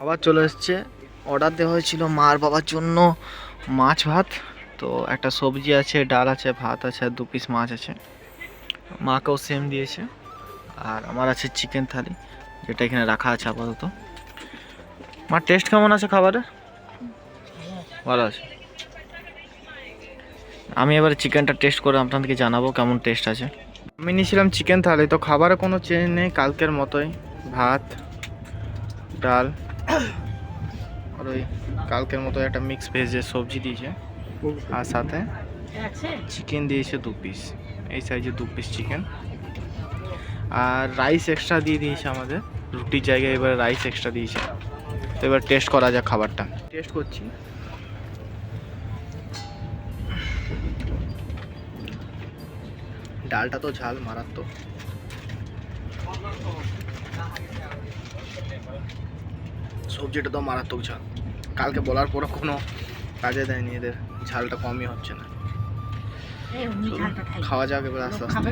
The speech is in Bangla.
খাবার চলে এসছে। অর্ডার দেওয়া হয়েছিল মার বাবার জন্য মাছ ভাত, তো একটা সবজি আছে, ডাল আছে, ভাত আছে, আর 2 পিস মাছ আছে। মাকেও সেম দিয়েছে। আর আমার আছে চিকেন থালি, যেটা এখানে রাখা আছে আপাতত। মার টেস্ট কেমন আছে খাবারের? ভালো আছে। আমি এবারে চিকেনটা টেস্ট করে আপনাদেরকে জানাবো কেমন টেস্ট আছে। আমি নিয়েছিলাম চিকেন থালি, তো খাবারে কোনো চেঞ্জ নেই, কালকের মতোই। ভাত, ডাল, আর ওই কালকের মতো একটা মিক্স ভেজের সবজি দিয়েছে, আর সাথে চিকেন দিয়েছে 2 পিস, এই সাইজে 2 পিস চিকেন। আর রাইস এক্সট্রা দিয়ে দিয়েছে আমাদের, রুটির জায়গায় এবার রাইস এক্সট্রা দিয়েছে। তো এবার টেস্ট করা যাক খাবারটা। টেস্ট করছি। ডালটা তো ঝাল মারাত্মক, সবজিটা তো মারাত্মক ঝাল। কালকে বলার পরে কোনো কাজে দেয়নি, এদের ঝালটা কমই হচ্ছে না। খাওয়া যাক এবার আস্তে আস্তে।